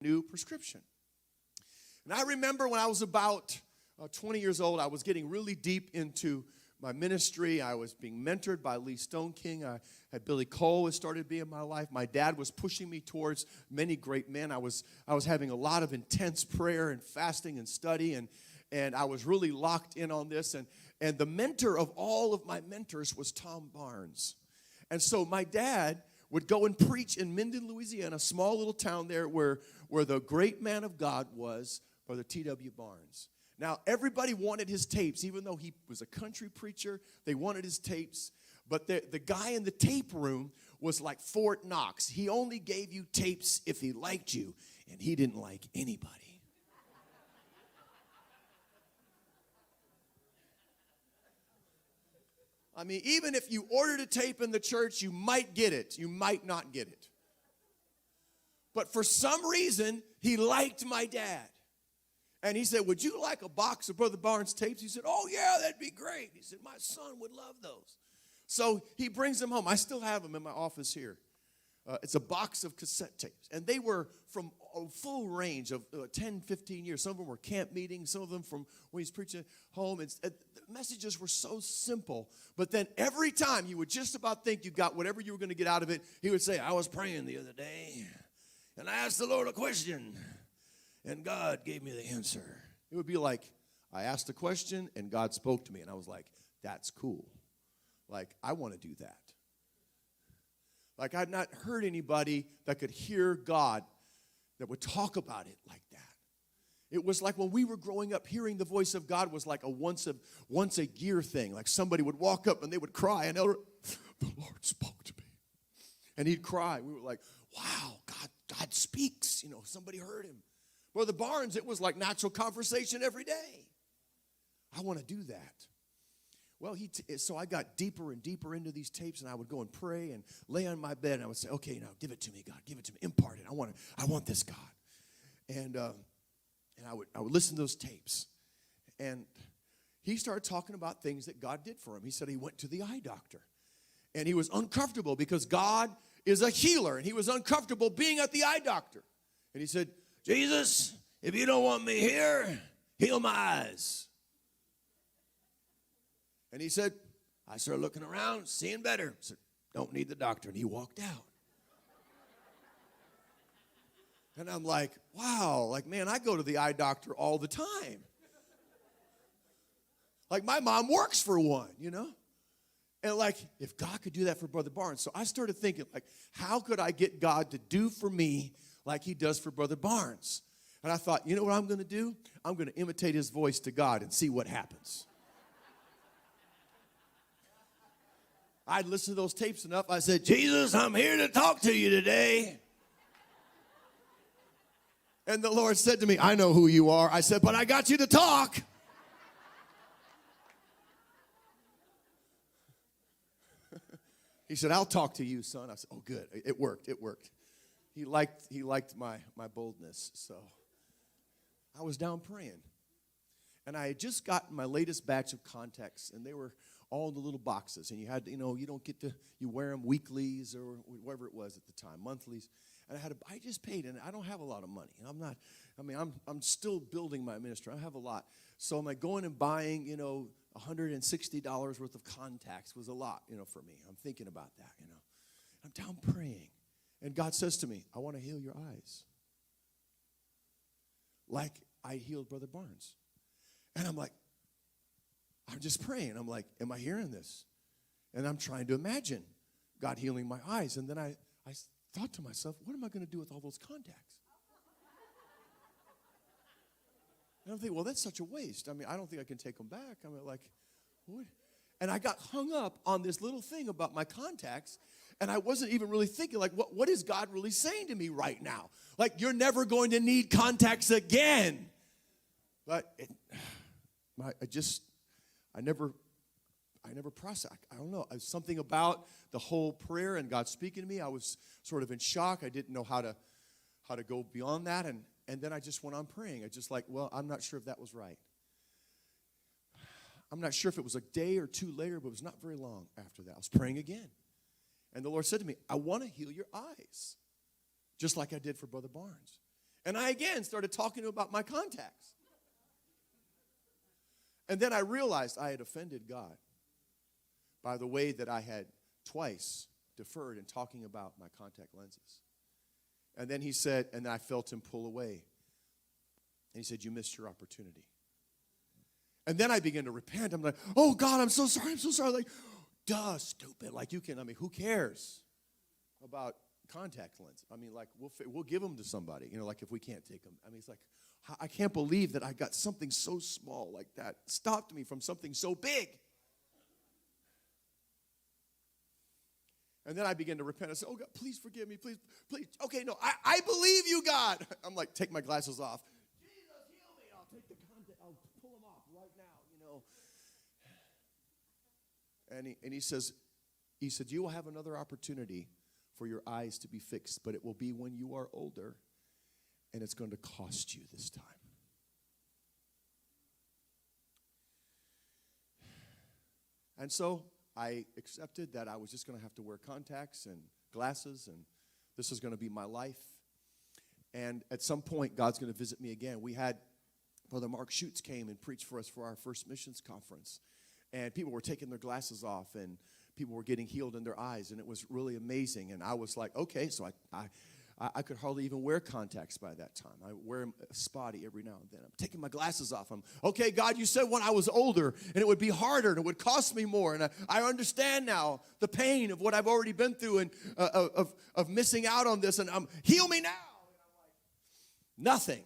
new prescription. And I remember when I was about 20 years old, I was getting really deep into my ministry. I was being mentored by Lee Stone King. I had Billy Cole has started being in my life. My dad was pushing me towards many great men. I was having a lot of intense prayer and fasting and study, and I was really locked in on this. And the mentor of all of my mentors was Tom Barnes. And so my dad would go and preach in Minden, Louisiana, a small little town there where the great man of God was, Brother T.W. Barnes. Now, everybody wanted his tapes, even though he was a country preacher. They wanted his tapes. But the guy in the tape room was like Fort Knox. He only gave you tapes if he liked you, and he didn't like anybody. I mean, even if you ordered a tape in the church, you might get it. You might not get it. But for some reason, he liked my dad. And he said, would you like a box of Brother Barnes tapes? He said, oh, yeah, that'd be great. He said, my son would love those. So he brings them home. I still have them in my office here. It's a box of cassette tapes. And they were from a full range of 10, 15 years. Some of them were camp meetings. Some of them from when he's preaching at home. The messages were so simple. But then every time you would just about think you got whatever you were going to get out of it, he would say, I was praying the other day, and I asked the Lord a question, and God gave me the answer. It would be like, I asked a question, and God spoke to me. And I was like, that's cool. Like, I want to do that. Like, I'd not heard anybody that could hear God that would talk about it like that. It was like when we were growing up, hearing the voice of God was like a once a year thing. Like somebody would walk up and they would cry, and the Lord spoke to me. And he'd cry. We were like, wow, God speaks. Somebody heard him. Brother Barnes, it was like natural conversation every day. I want to do that. Well, so I got deeper and deeper into these tapes, and I would go and pray and lay on my bed, and I would say, okay, now give it to me, God. Give it to me. Impart it. I want this, God. And I would listen to those tapes. And he started talking about things that God did for him. He said he went to the eye doctor. And he was uncomfortable because God is a healer, and he was uncomfortable being at the eye doctor. And he said, Jesus, if you don't want me here, heal my eyes. And he said, I started looking around, seeing better. I said, don't need the doctor. And he walked out. And I'm like, wow, like, man, I go to the eye doctor all the time. Like, my mom works for one, And like, if God could do that for Brother Barnes. So I started thinking, like, how could I get God to do for me like he does for Brother Barnes? And I thought, you know what I'm going to do? I'm going to imitate his voice to God and see what happens. I'd listen to those tapes enough. I said, Jesus, I'm here to talk to you today. And the Lord said to me, I know who you are. I said, but I got you to talk. He said, I'll talk to you, son. I said, oh, good. It worked. He liked my boldness. So I was down praying. And I had just gotten my latest batch of contacts, and they were all in the little boxes. And you had, you don't get to, you wear them weeklies or whatever it was at the time, monthlies. And I just paid, and I don't have a lot of money. I'm still building my ministry. I don't have a lot. So I'm like going and buying, $160 worth of contacts was a lot, for me. I'm thinking about that, I'm down praying. And God says to me, I want to heal your eyes. Like I healed Brother Barnes. And I'm like, I'm just praying. I'm like, am I hearing this? And I'm trying to imagine God healing my eyes. And then I thought to myself, what am I going to do with all those contacts? And I'm thinking, well, that's such a waste. I don't think I can take them back. Like, what? And I got hung up on this little thing about my contacts, and I wasn't even really thinking, like, what is God really saying to me right now? Like, you're never going to need contacts again. But I never processed. I don't know. Something about the whole prayer and God speaking to me. I was sort of in shock. I didn't know how to go beyond that. And then I just went on praying. I just like, well, I'm not sure if that was right. I'm not sure if it was a day or two later, but it was not very long after that. I was praying again. And the Lord said to me, I want to heal your eyes, just like I did for Brother Barnes. And I again started talking to him about my contacts. And then I realized I had offended God by the way that I had twice deferred in talking about my contact lenses. And then he said, and I felt him pull away. And he said, you missed your opportunity. And then I began to repent. I'm like, oh, God, I'm so sorry. I'm so sorry. Like, duh, stupid. Like, who cares about contact lenses? I mean, like, we'll give them to somebody, like if we can't take them. I mean, it's like, I can't believe that I got something so small like that stopped me from something so big. And then I began to repent. I said, oh, God, please forgive me. Please. Okay, no, I believe you, God. I'm like, take my glasses off. Jesus, heal me. I'll take the contact. I'll pull them off right now, And he said, you will have another opportunity for your eyes to be fixed, but it will be when you are older, and it's going to cost you this time. And so I accepted that I was just going to have to wear contacts and glasses, and this is going to be my life. And at some point, God's going to visit me again. We had Brother Mark Schutz came and preached for us for our first missions conference. And people were taking their glasses off, and people were getting healed in their eyes, and it was really amazing. And I was like, okay, so I could hardly even wear contacts by that time. I wear them spotty every now and then. I'm taking my glasses off. I'm, okay, God, you said when I was older, and it would be harder, and it would cost me more. And I understand now the pain of what I've already been through and of missing out on this. And heal me now. And I'm like, nothing.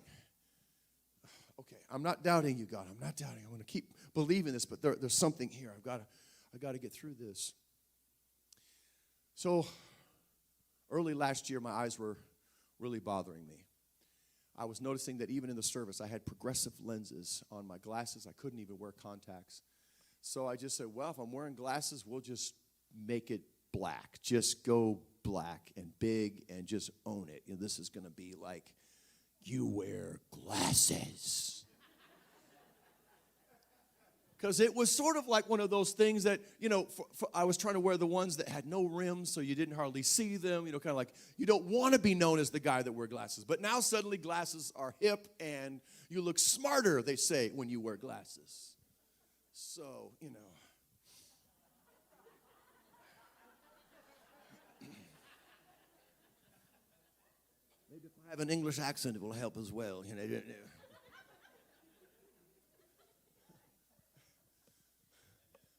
Okay, I'm not doubting you, God. I'm not doubting. I'm going to keep believing this, but there's something here. I've got to get through this. So early last year, my eyes were really bothering me. I was noticing that even in the service, I had progressive lenses on my glasses. I couldn't even wear contacts. So I just said, well, if I'm wearing glasses, we'll just make it black. Just go black and big and just own it. This is going to be like, you wear glasses. Because it was sort of like one of those things that, I was trying to wear the ones that had no rims, so you didn't hardly see them. Kind of like you don't want to be known as the guy that wear glasses. But now suddenly glasses are hip, and you look smarter, they say, when you wear glasses. So, maybe if I have an English accent, it will help as well.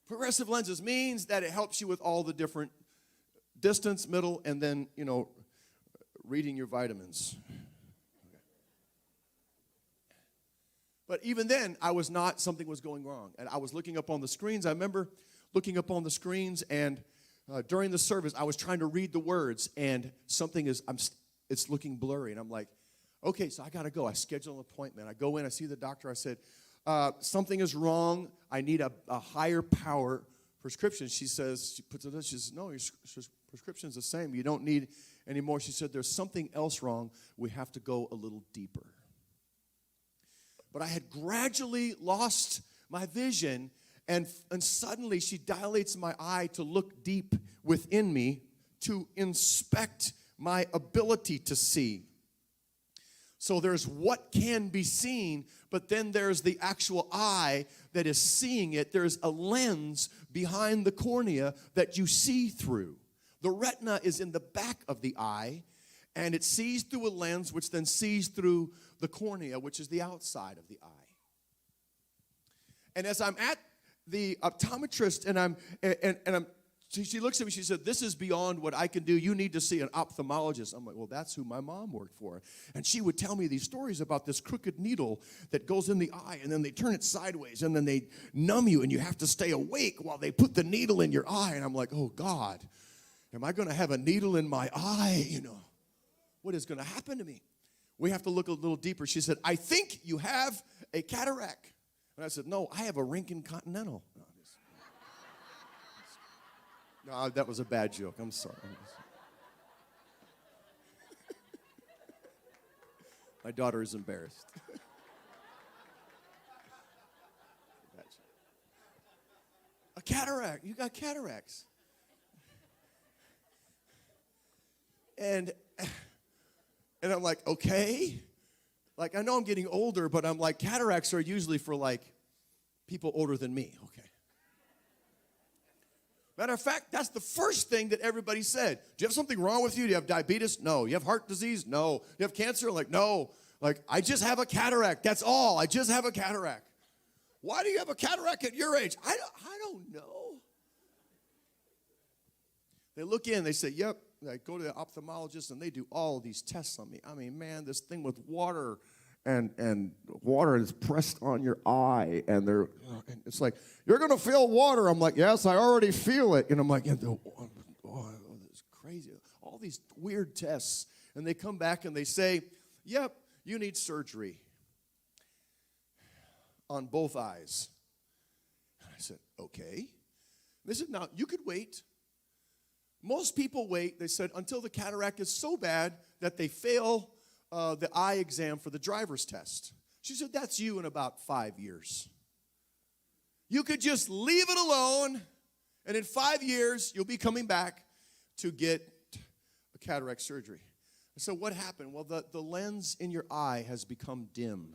Progressive lenses means that it helps you with all the different distance, middle, and then, reading your vitamins. Okay. But even then, something was going wrong. And I was looking up on the screens. I remember looking up on the screens, and during the service, I was trying to read the words, and it's looking blurry. And I'm like, okay, so I got to go. I schedule an appointment. I go in, I see the doctor. I said, something is wrong. I need a higher power prescription. She puts it in. She says, no, your prescription's the same. You don't need any more. She said, there's something else wrong. We have to go a little deeper. But I had gradually lost my vision, and suddenly she dilates my eye to look deep within me to inspect my ability to see. So there's what can be seen, but then there's the actual eye that is seeing it. There's a lens behind the cornea that you see through. The retina is in the back of the eye, and it sees through a lens, which then sees through the cornea, which is the outside of the eye. And as I'm at the optometrist, she looks at me, she said, this is beyond what I can do. You need to see an ophthalmologist. I'm like, well, that's who my mom worked for. And she would tell me these stories about this crooked needle that goes in the eye, and then they turn it sideways, and then they numb you, and you have to stay awake while they put the needle in your eye. And I'm like, oh, God, am I going to have a needle in my eye? What is going to happen to me? We have to look a little deeper. She said, I think you have a cataract. And I said, no, I have a Rinkin Continental. No, that was a bad joke. I'm sorry. My daughter is embarrassed. A cataract. You got cataracts. And I'm like, okay. Like, I know I'm getting older, but I'm like, cataracts are usually for, like, people older than me. Okay. Matter of fact, that's the first thing that everybody said. Do you have something wrong with you? Do you have diabetes? No. You have heart disease? No. You have cancer? Like, no. Like, I just have a cataract. That's all. I just have a cataract. Why do you have a cataract at your age? I don't know. They look in, they say, yep. I go to the ophthalmologist, and they do all these tests on me. I mean, man, this thing with water and water is pressed on your eye, and it's like, you're going to feel water. I'm like, yes, I already feel it. And I'm like, it's crazy. All these weird tests. And they come back, and they say, yep, you need surgery on both eyes. And I said, okay. They said, now, you could wait. Most people wait, they said, until the cataract is so bad that they fail the eye exam for the driver's test. She said, that's you in about 5 years. You could just leave it alone, and in 5 years, you'll be coming back to get a cataract surgery. So what happened? Well, the lens in your eye has become dim.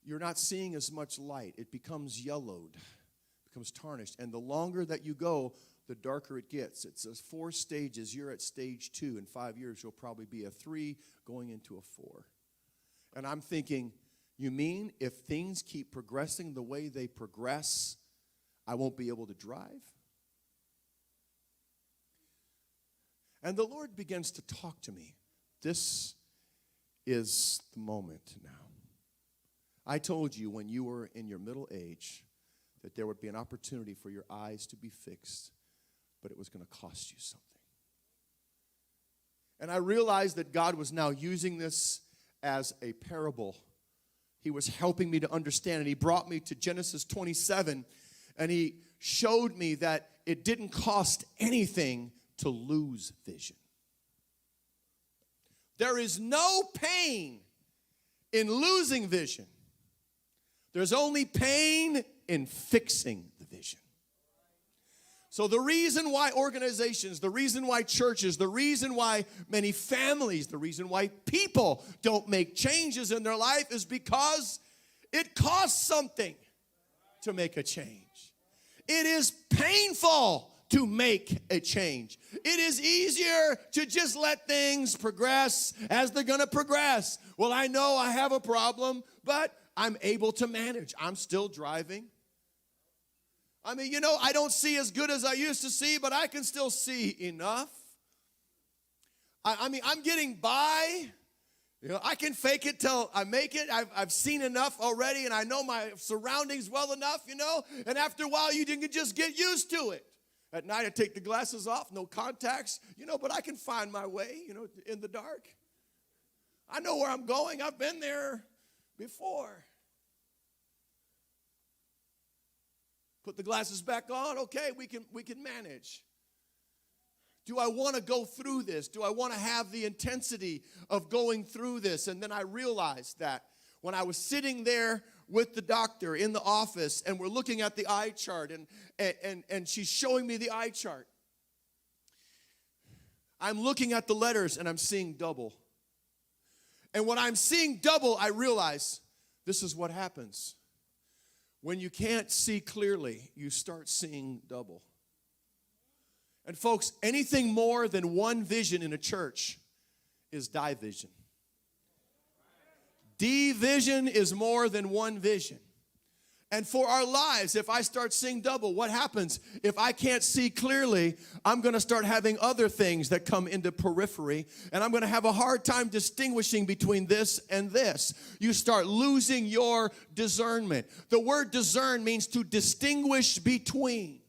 You're not seeing as much light. It becomes yellowed, becomes tarnished. And the longer that you go, the darker it gets. It says 4 stages. You're at stage 2. In 5 years, you'll probably be a 3 going into a 4. And I'm thinking, you mean if things keep progressing the way they progress, I won't be able to drive? And the Lord begins to talk to me. This is the moment now. I told you when you were in your middle age that there would be an opportunity for your eyes to be fixed, but it was going to cost you something. And I realized that God was now using this as a parable. He was helping me to understand, and he brought me to Genesis 27, and he showed me that it didn't cost anything to lose vision. There is no pain in losing vision. There's only pain in fixing the vision. So the reason why organizations, the reason why churches, the reason why many families, the reason why people don't make changes in their life is because it costs something to make a change. It is painful to make a change. It is easier to just let things progress as they're going to progress. Well, I know I have a problem, but I'm able to manage. I'm still driving. I mean, I don't see as good as I used to see, but I can still see enough. I mean, I'm getting by. I can fake it till I make it. I've seen enough already, and I know my surroundings well enough, And after a while, you can just get used to it. At night, I take the glasses off, no contacts, but I can find my way, in the dark. I know where I'm going. I've been there before. Put the glasses back on. Okay, we can manage. Do I want to go through this? Do I want to have the intensity of going through this? And then I realized that when I was sitting there with the doctor in the office, and we're looking at the eye chart, and she's showing me the eye chart. I'm looking at the letters, and I'm seeing double. And when I'm seeing double, I realize this is what happens. When you can't see clearly, you start seeing double. And folks, anything more than one vision in a church is division. Division is more than one vision. And for our lives, if I start seeing double, what happens? If I can't see clearly, I'm going to start having other things that come into periphery, and I'm going to have a hard time distinguishing between this and this. You start losing your discernment. The word discern means to distinguish between.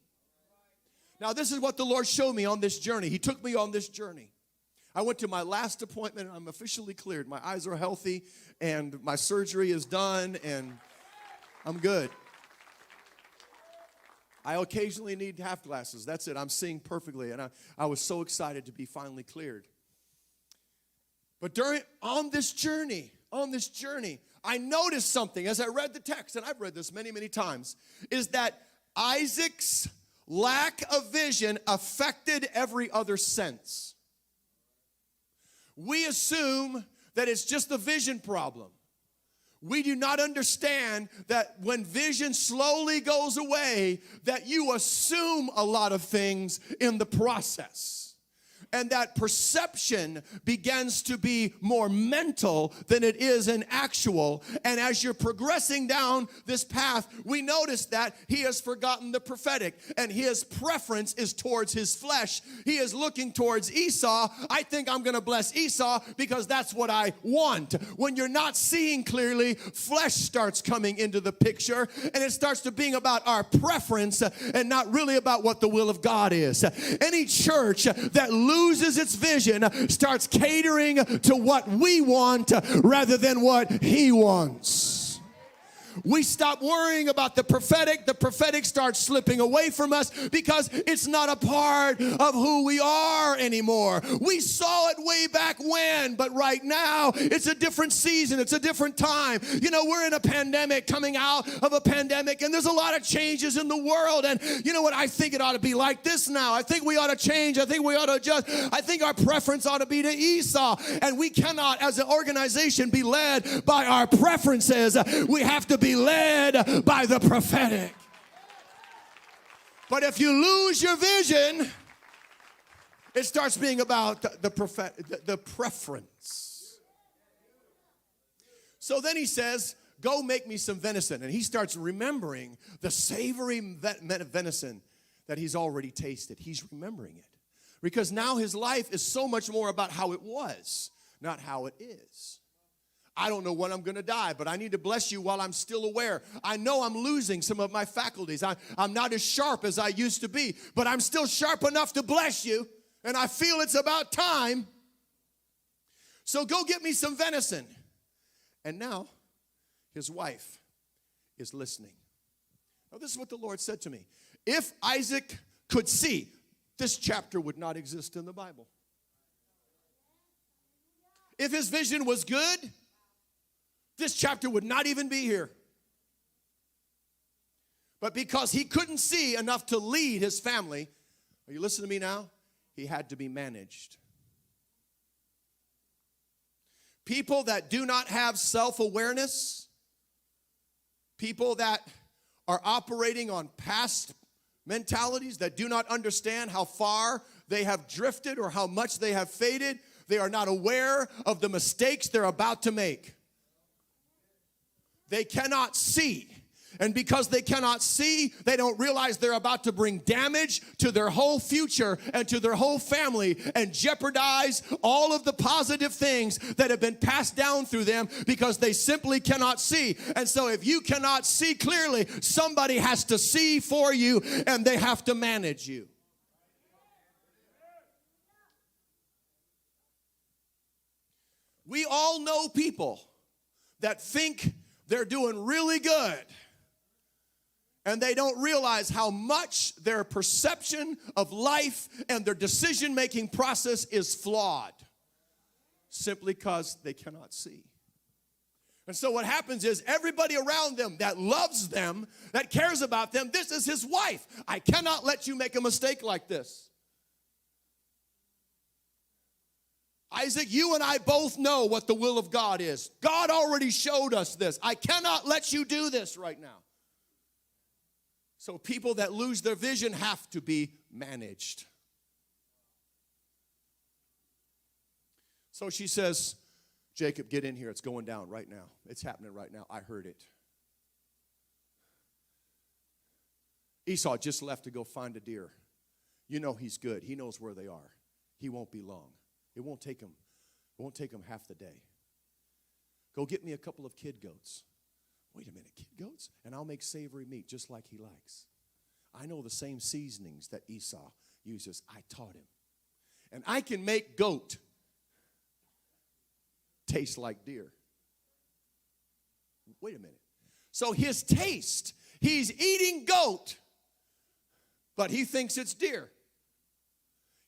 Now, this is what the Lord showed me on this journey. He took me on this journey. I went to my last appointment, and I'm officially cleared. My eyes are healthy, and my surgery is done, and I'm good. I occasionally need half glasses. That's it. I'm seeing perfectly, and I was so excited to be finally cleared. But on this journey, I noticed something as I read the text, and I've read this many, many times, is that Isaac's lack of vision affected every other sense. We assume that it's just the vision problem. We do not understand that when vision slowly goes away, that you assume a lot of things in the process. And that perception begins to be more mental than it is an actual. And as you're progressing down this path, we notice that he has forgotten the prophetic, and his preference is towards his flesh. He is looking towards Esau. I think I'm going to bless Esau because that's what I want. When you're not seeing clearly, flesh starts coming into the picture, and it starts to being about our preference and not really about what the will of God is. Any church that loses its vision starts catering to what we want rather than what he wants. We stop worrying about the prophetic starts slipping away from us because it's not a part of who we are anymore. We saw it way back when, but right now it's a different season, it's a different time. You know, we're in a pandemic, coming out of a pandemic, and there's a lot of changes in the world, and you know what, I think it ought to be like this now. I think we ought to change, I think we ought to adjust. I think our preference ought to be to Esau, and we cannot as an organization be led by our preferences. We have to be led by the prophetic. But if you lose your vision, it starts being about the preference. So then he says, go make me some venison. And he starts remembering the savory venison that he's already tasted. He's remembering it. Because now his life is so much more about how it was, not how it is. I don't know when I'm going to die, but I need to bless you while I'm still aware. I know I'm losing some of my faculties. I'm not as sharp as I used to be, but I'm still sharp enough to bless you, and I feel it's about time. So go get me some venison. And now his wife is listening. Now this is what the Lord said to me. If Isaac could see, this chapter would not exist in the Bible. If his vision was good, this chapter would not even be here. But because he couldn't see enough to lead his family, are you listening to me now? He had to be managed. People that do not have self-awareness, people that are operating on past mentalities, that do not understand how far they have drifted or how much they have faded, they are not aware of the mistakes they're about to make. They cannot see. And because they cannot see, they don't realize they're about to bring damage to their whole future and to their whole family and jeopardize all of the positive things that have been passed down through them because they simply cannot see. And so if you cannot see clearly, somebody has to see for you and they have to manage you. We all know people that think they're doing really good, and they don't realize how much their perception of life and their decision-making process is flawed simply because they cannot see. And so what happens is everybody around them that loves them, that cares about them, this is his wife. I cannot let you make a mistake like this. Isaac, you and I both know what the will of God is. God already showed us this. I cannot let you do this right now. So people that lose their vision have to be managed. So she says, Jacob, get in here. It's going down right now. It's happening right now. I heard it. Esau just left to go find a deer. You know he's good. He knows where they are. He won't be long. It won't take him half the day. Go get me a couple of kid goats. Wait a minute, kid goats? And I'll make savory meat just like he likes. I know the same seasonings that Esau uses. I taught him. And I can make goat taste like deer. Wait a minute. So his taste, he's eating goat, but he thinks it's deer.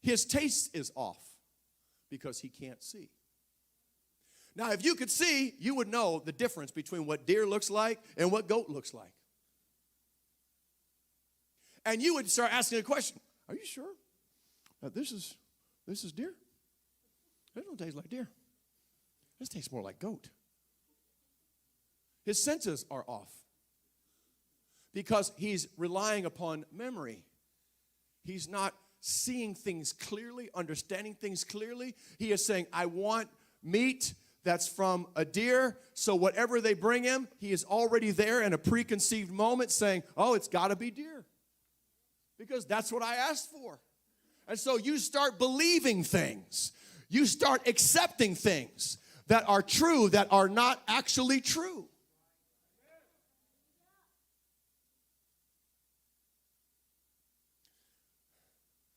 His taste is off because he can't see. Now, if you could see, you would know the difference between what deer looks like and what goat looks like. And you would start asking a question. Are you sure that this is deer? It don't taste like deer. This tastes more like goat. His senses are off because he's relying upon memory. He's not seeing things clearly, understanding things clearly. He is saying, I want meat that's from a deer, so whatever they bring him, he is already there in a preconceived moment saying, oh, it's got to be deer because that's what I asked for. And so you start believing things. You start accepting things that are true that are not actually true.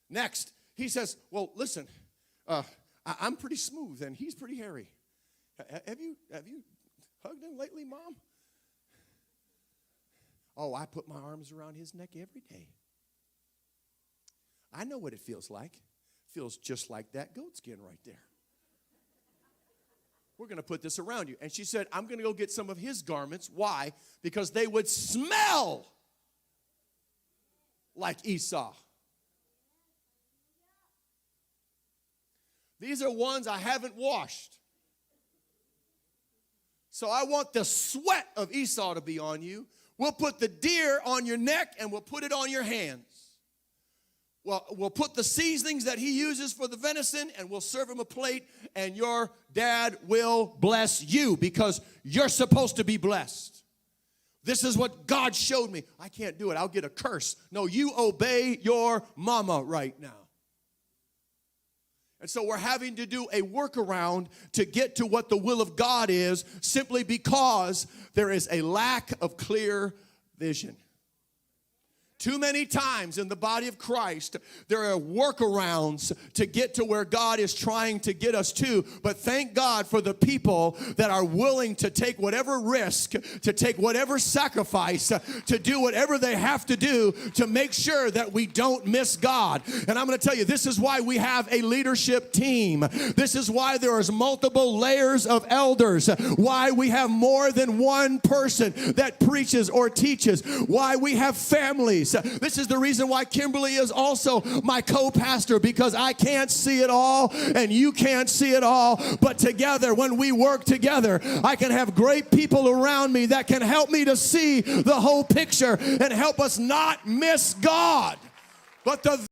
Next, he says, well, listen, I'm pretty smooth and he's pretty hairy. Have you hugged him lately, Mom? Oh, I put my arms around his neck every day. I know what it feels like. It feels just like that goat skin right there. We're going to put this around you. And she said, I'm going to go get some of his garments. Why? Because they would smell like Esau. These are ones I haven't washed. So I want the sweat of Esau to be on you. We'll put the deer on your neck and we'll put it on your hands. Well, we'll put the seasonings that he uses for the venison and we'll serve him a plate and your dad will bless you because you're supposed to be blessed. This is what God showed me. I can't do it. I'll get a curse. No, you obey your mama right now. And so we're having to do a workaround to get to what the will of God is simply because there is a lack of clear vision. Too many times in the body of Christ, there are workarounds to get to where God is trying to get us to. But thank God for the people that are willing to take whatever risk, to take whatever sacrifice, to do whatever they have to do to make sure that we don't miss God. And I'm going to tell you, this is why we have a leadership team. This is why there is multiple layers of elders. Why we have more than one person that preaches or teaches. Why we have families. This is the reason why Kimberly is also my co-pastor, because I can't see it all and you can't see it all, but together, when we work together, I can have great people around me that can help me to see the whole picture and help us not miss God. But the